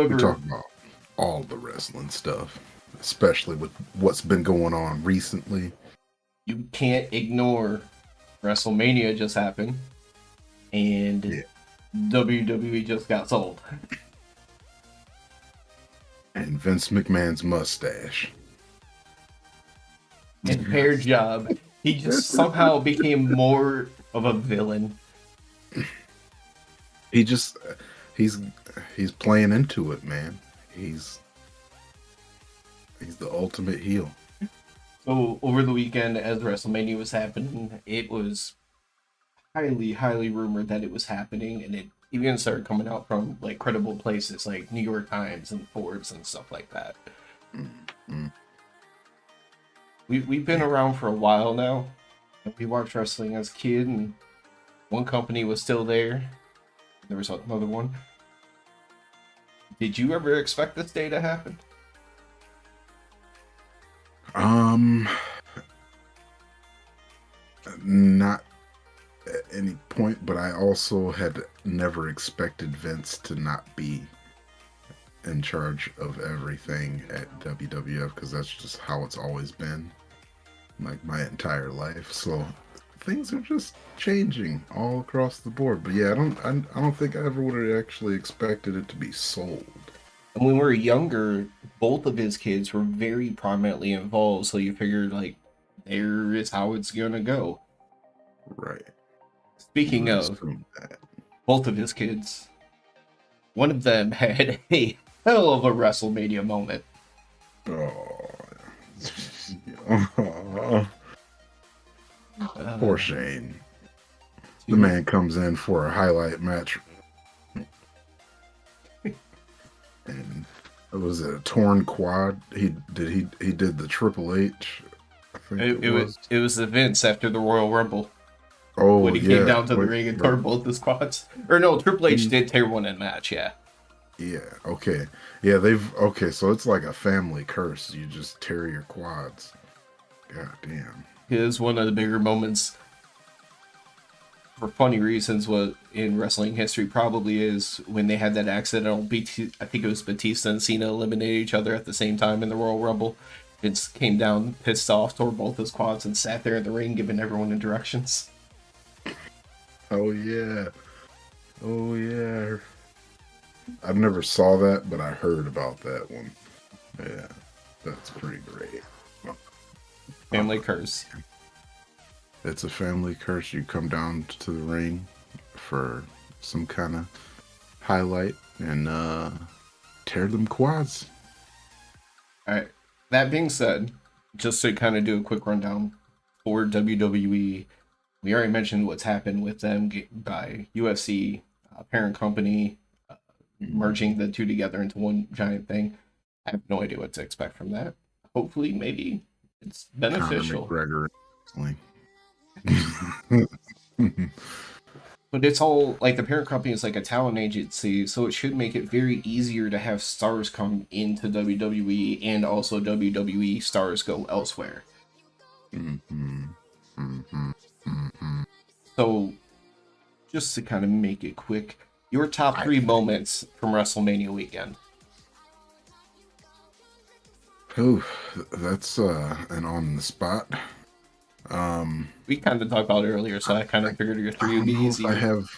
We However, talk about all the wrestling stuff, especially with what's been going on recently. you can't ignore WrestleMania just happened and Yeah. WWE just got sold. And Vince McMahon's mustache. And fair job. He just somehow became more of a villain. he just he's he's playing into it, man. He's the ultimate heel. So over the weekend, as WrestleMania was happening, it was highly, highly rumored that it was happening, and it even started coming out from like credible places like New York Times and Forbes and stuff like that. Mm-hmm. We've been Yeah. around for a while now. We watched wrestling as a kid, and one company was still there. There was another one. Did you ever expect this day to happen? Um, not at any point, but I also had never expected Vince to not be in charge of everything at WWF because that's just how it's always been, like my entire life. So things are just changing all across the board. But yeah, I don't think I ever would have actually expected it to be sold. And when we were younger, both of his kids were very prominently involved, so you figured like there is how it's gonna go. Right. You Speaking would of assume that. both of his kids, one of them had a hell of a WrestleMania moment. Oh, oh, poor Uh, Shane. The to, man comes in for a highlight match, and it was a torn quad. He did the Triple H, I think it was. it was the Vince after the Royal Rumble when Oh he came yeah, down to the wait, ring and wait. tore both his quads. Or no, Triple H He, did tear one in match. Yeah, yeah, okay, yeah. They've okay, so it's like a family curse. You just tear your quads. God damn. it was one of the bigger moments for funny reasons. What in wrestling history probably is when they had that accidental I think it was Batista and Cena eliminated each other at the same time in the Royal Rumble. Vince came down pissed off, tore both his quads, and sat there in the ring giving everyone directions. Oh yeah. Oh yeah. I never saw that, but I heard about that one. Yeah, that's pretty great. Family curse. It's a family curse. You come down to the ring for some kind of highlight and tear them quads. All right. That being said, just to kind of do a quick rundown for WWE, we already mentioned what's happened with them by UFC, parent company, merging the two together into one giant thing. I have no idea what to expect from that. Hopefully, maybe it's Conor beneficial. McGregor. But it's all like the parent company is like a talent agency, so it should make it very easier to have stars come into WWE and also WWE stars go elsewhere. Mm-hmm. Mm-hmm. Mm-hmm. So, just to kind of make it quick, your top I three think. moments from WrestleMania weekend. Ooh, that's an on the spot. Um, We kind of talked about it earlier, so I kind I, of figured your I three would don't be know if I easier. have.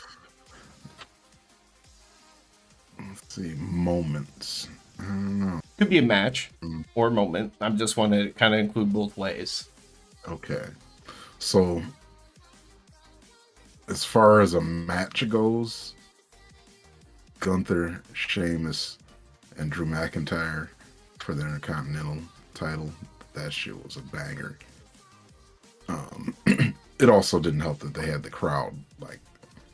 Let's see, moments. I don't know. Could be a match Mm, or moment. I just want to kind of include both ways. okay, so as far as a match goes, Gunther, Sheamus, and Drew McIntyre for the Intercontinental title. That shit was a banger. Um, it also didn't help that they had the crowd like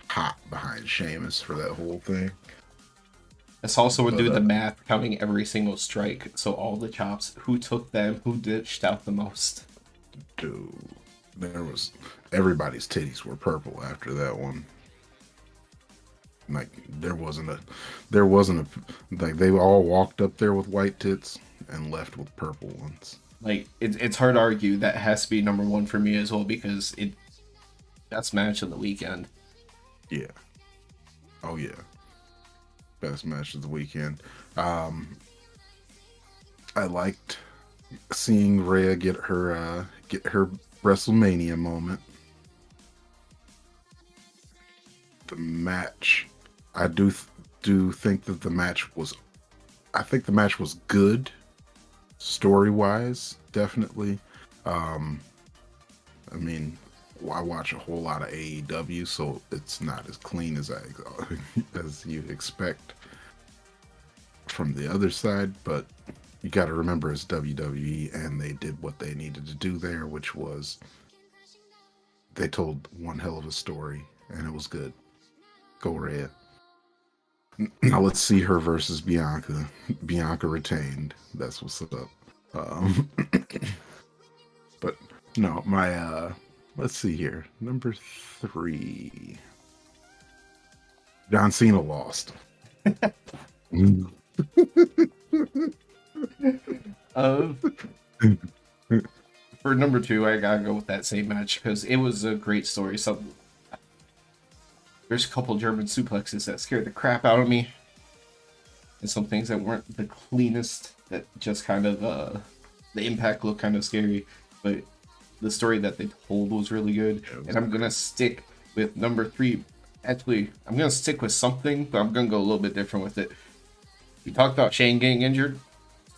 hot behind Sheamus for that whole thing. This also would But do the math, counting every single strike, so all the chops, who took them, who dished out the most. dude, there was everybody's titties were purple after that one. Like there wasn't a like they all walked up there with white tits and left with purple ones. Like it's hard to argue that has to be number one for me as well because it that's match of the weekend. Yeah. Oh yeah. best match of the weekend. I liked seeing Rhea get her WrestleMania moment. The match, I do think that the match was. I think the match was good, story wise, definitely. Um, I mean, I watch a whole lot of AEW, so it's not as clean as as you expect from the other side, but you got to remember it's WWE, and they did what they needed to do there, which was they told one hell of a story, and it was good. Go Rhea. Now let's see her versus Bianca. Bianca retained. That's what's up. Um, but no, my let's see here. Number 3. John Cena lost. For number 2, I gotta go with that same match because it was a great story. There's a couple German suplexes that scared the crap out of me, and some things that weren't the cleanest. That just kind of the impact looked kind of scary, but the story that they told was really good. And I'm gonna stick with number 3. Actually, I'm gonna stick with something, but I'm gonna go a little bit different with it. We talked about Shane getting injured.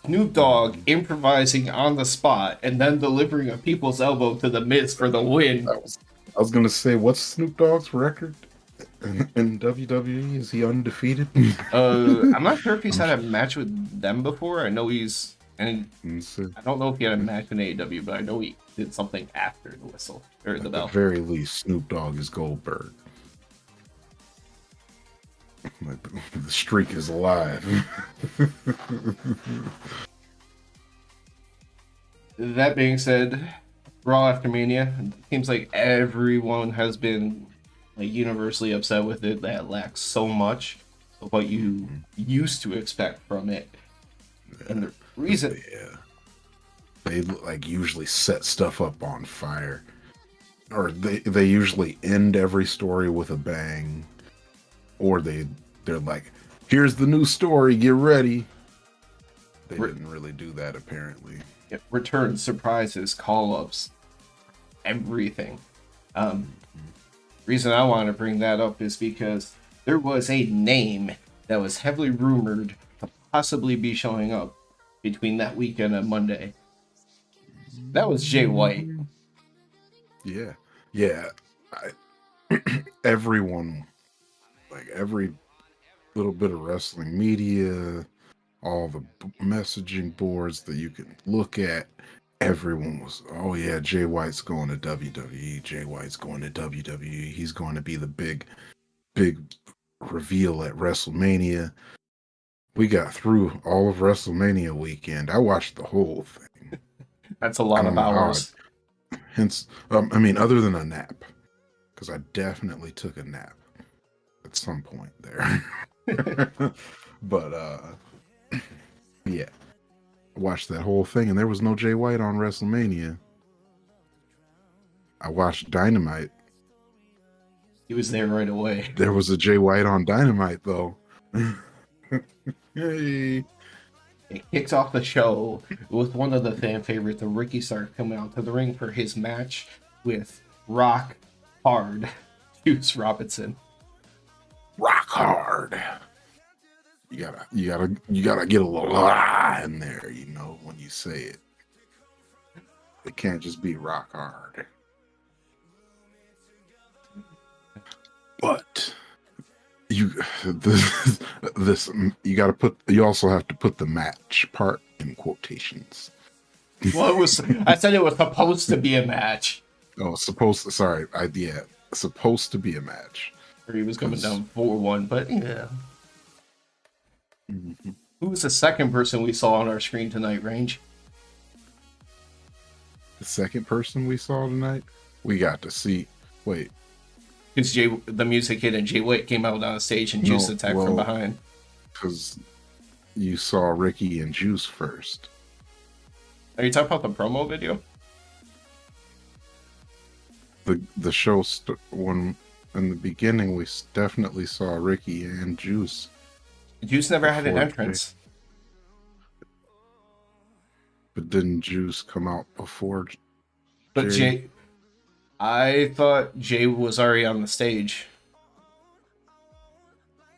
Snoop Dogg improvising on the spot and then delivering a people's elbow to the Miz for the win. I was gonna say, what's Snoop Dogg's record in WWE? Is he undefeated? I'm not sure if he's had a match with them before. I know I don't know if he had a match in AEW, but I know he did something after the whistle or the bell. At the very least, Snoop Dogg is Goldberg. Like, the streak is alive. That being said, Raw after Mania, it seems like everyone has been like universally upset with it. That lacks so much of what you used to expect from it. And the reason, they like usually set stuff up on fire, or they usually end every story with a bang, or they're like, here's the new story, get ready. They didn't really do that, apparently. Return surprises, call-ups, everything. Reason I want to bring that up is because there was a name that was heavily rumored to possibly be showing up between that weekend and Monday. That was Jay White. Yeah. Everyone, like every little bit of wrestling media, all the messaging boards that you can look at, everyone was, oh yeah, Jay White's going to WWE. Jay White's going to WWE. He's going to be the big reveal at WrestleMania. We got through all of WrestleMania weekend. I watched the whole thing. That's a lot of hours. Hence, I mean, other than a nap, because I definitely took a nap at some point there. But yeah, I watched that whole thing, and there was no Jay White on WrestleMania. I watched Dynamite. He was there right away. There was a Jay White on Dynamite, though. Hey. It kicks off the show with one of the fan favorites, the Ricky Stark, coming out to the ring for his match with Rock Hard Juice Robinson. Rock hard. You gotta get a little in there, you know, when you say it. It can't just be rock hard. But you also have to put the match part in quotations. Well, I said it was supposed to be a match. Oh, supposed to be a match. Or he was coming down 4-1, but yeah. Mm-hmm. Who was the second person we saw on our screen tonight, Range? The second person we saw tonight? We got to see. Wait. Because the music hit and Jay White came out on stage and Juice attacked from behind. Because you saw Ricky and Juice first. Are you talking about the promo video? The show, when in the beginning, we definitely saw Ricky and Juice. Juice never had an before Jay. entrance. But didn't Juice come out before But Jay? Jay, I thought Jay was already on the stage.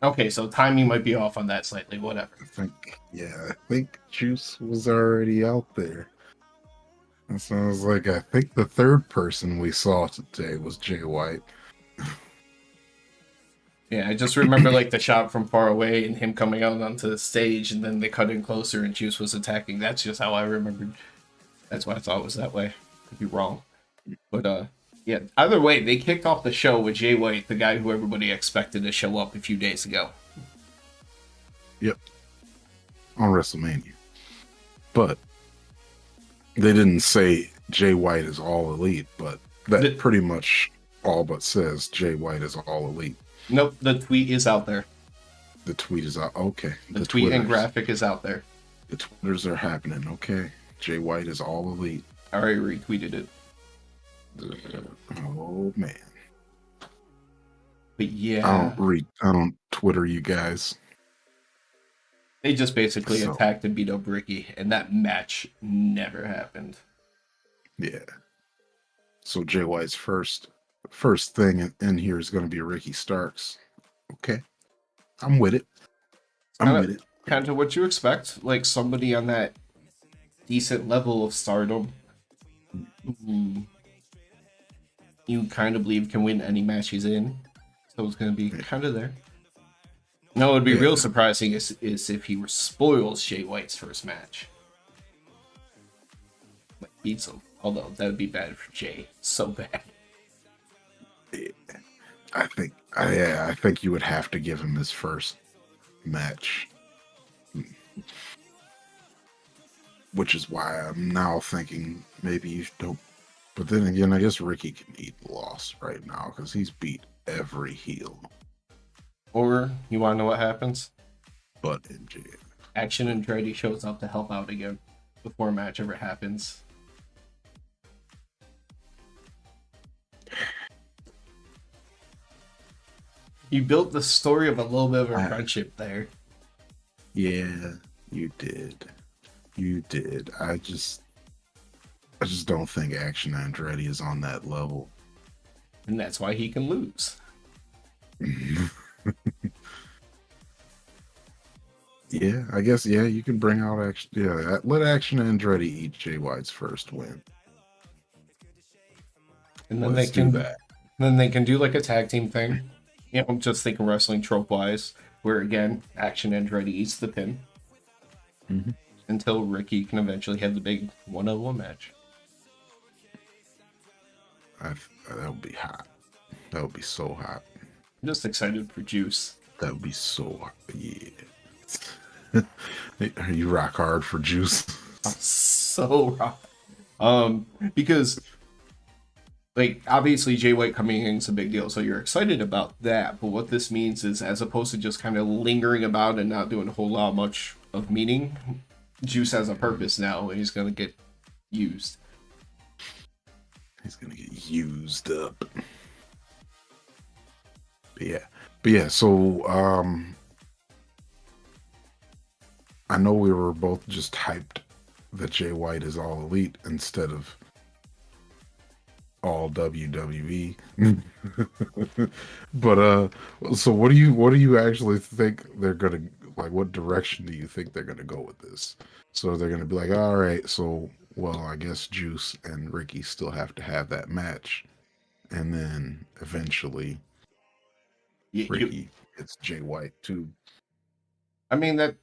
Okay, so timing might be off on that slightly. Whatever. I think Juice was already out there. That sounds like I think the third person we saw today was Jay White. Yeah, I just remember like the shot from far away and him coming out onto the stage, and then they cut in closer and Juice was attacking. That's just how I remembered. That's why I thought it was that way. Could be wrong, but yeah. Either way, they kicked off the show with Jay White, the guy who everybody expected to show up a few days ago. Yep, on WrestleMania. But they didn't say Jay White is all elite, but that pretty much all but says Jay White is all elite. Nope, the tweet is out there. The tweet is out. Okay. The tweet and graphic is out there. The Twitters are happening. Okay. Jay White is all elite. I already retweeted it. Oh man. But yeah. I don't Twitter you guys. They just basically attacked and beat up Ricky, and that match never happened. Yeah. So Jay White's first thing in here is going to be Ricky Starks. Okay. I'm with it. Kind of what you expect. Like somebody on that decent level of stardom who you kind of believe can win any match he's in. So it's going to be kind of there. No, it would be real surprising is if he spoils Jay White's first match. Like beats him. Although that would be bad for Jay. So bad. Yeah. I think you would have to give him his first match. Which is why I'm now thinking maybe you don't. But then again, I guess Ricky can eat loss right now because he's beat every heel. Or, you want to know what happens? But in jail. Action Andretti shows up to help out again before a match ever happens. You built the story of a little bit of a friendship there. Yeah, you did. You did. I just don't think Action Andretti is on that level. And that's why he can lose. Yeah, I guess, you can bring out Action. Yeah, let Action Andretti eat Jay White's first win. And then they can do like a tag team thing. You know, I'm just thinking wrestling trope wise, where again, Action Andretti eats the pin. Mm-hmm. Until Ricky can eventually have the big one-on-one match. That would be hot. That would be so hot. I'm just excited for Juice. That would be so hot. Yeah. Are you rock hard for Juice? So rock. Because like obviously Jay White coming in is a big deal, so you're excited about that. But what this means is, as opposed to just kind of lingering about and not doing a whole lot much of meaning, Juice has a purpose now, and he's gonna get used. He's gonna get used up. But yeah. So I know we were both just hyped that Jay White is all elite instead of all WWE. But so what do you actually think they're gonna like? What direction do you think they're gonna go with this? So they're gonna be like, all right, so well, I guess Juice and Ricky still have to have that match, and then eventually Ricky gets Jay White too. I mean that.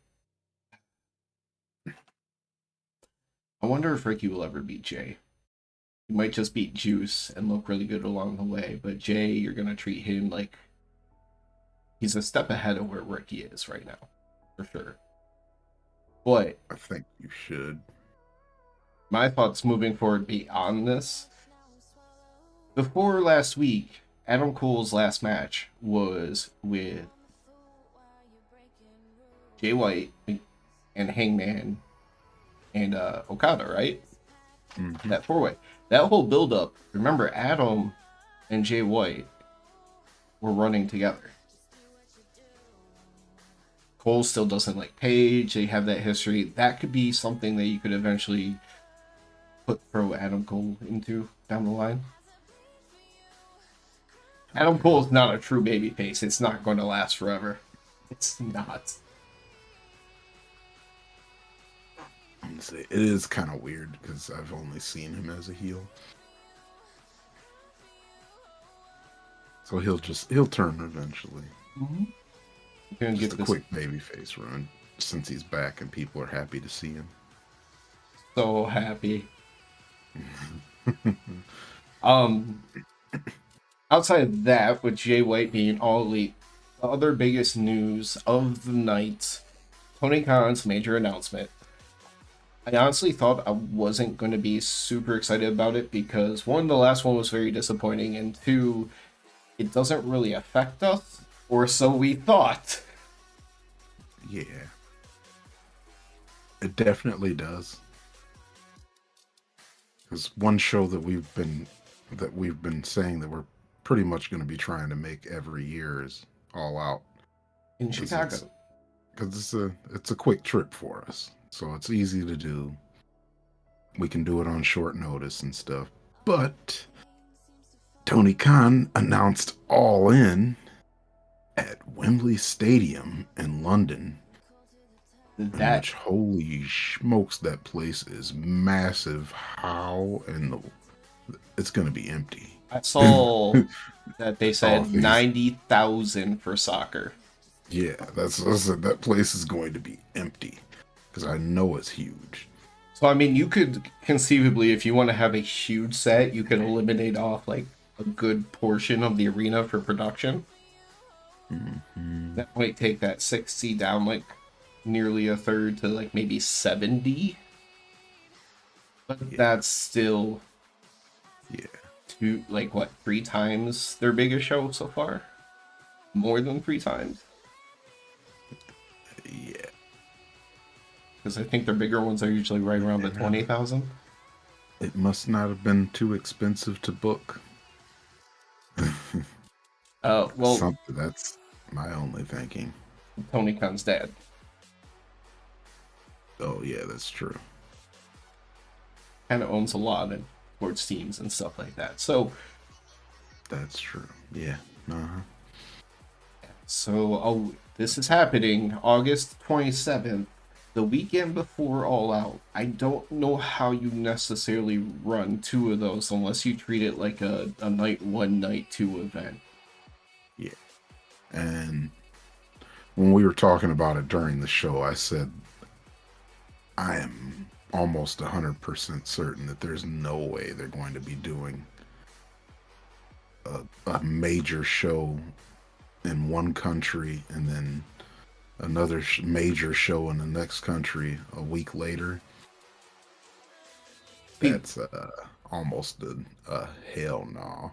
I wonder if Ricky will ever beat Jay. He might just beat Juice and look really good along the way, but Jay, you're gonna treat him like he's a step ahead of where Ricky is right now, for sure. But I think you should. My thoughts moving forward beyond this. Before last week, Adam Cole's last match was with Jay White and Hangman and Okada, right? Mm-hmm. That four-way. That whole build-up, remember Adam and Jay White were running together. Cole still doesn't like Paige. They have that history. That could be something that you could eventually throw Adam Cole into down the line. Adam Cole is not a true babyface. It's not going to last forever. It's not. It is kind of weird because I've only seen him as a heel. So he'll turn eventually. Mm-hmm. Just a quick babyface run since he's back and people are happy to see him. So happy. Outside of that, with Jay White being all elite, the other biggest news of the night, Tony Khan's major announcement. I honestly thought I wasn't going to be super excited about it because one, the last one was very disappointing, and two, it doesn't really affect us, or so we thought. Yeah. It definitely does. Because one show that we've been saying that we're pretty much going to be trying to make every year is All Out In Chicago. Because it's a quick trip for us. So it's easy to do. We can do it on short notice and stuff. But Tony Khan announced All In at Wembley Stadium in London. Which, holy smokes, that place is massive. How it's going to be empty. I saw that they said 90,000 for soccer. Yeah, that place is going to be empty because I know it's huge. So I mean, you could conceivably, if you want to have a huge set, you could eliminate off like a good portion of the arena for production. Mm-hmm. That might take that 60 down like nearly a third to like maybe 70. But that's still three times their biggest show so far? More than 3 times? Yeah. Because I think their bigger ones are usually right around the 20,000. It must not have been too expensive to book. Well, that's my only thinking. Tony Khan's dad. Oh yeah, that's true. Kind of owns a lot in sports teams and stuff like that. So that's true. Yeah. Uh-huh. So this is happening August 27th, the weekend before All Out. I don't know how you necessarily run 2 of those unless you treat it like a night 1, night 2 event. Yeah. And when we were talking about it during the show, I said I am almost 100% certain that there's no way they're going to be doing a major show in one country and then another major show in the next country a week later. That's almost a hell no.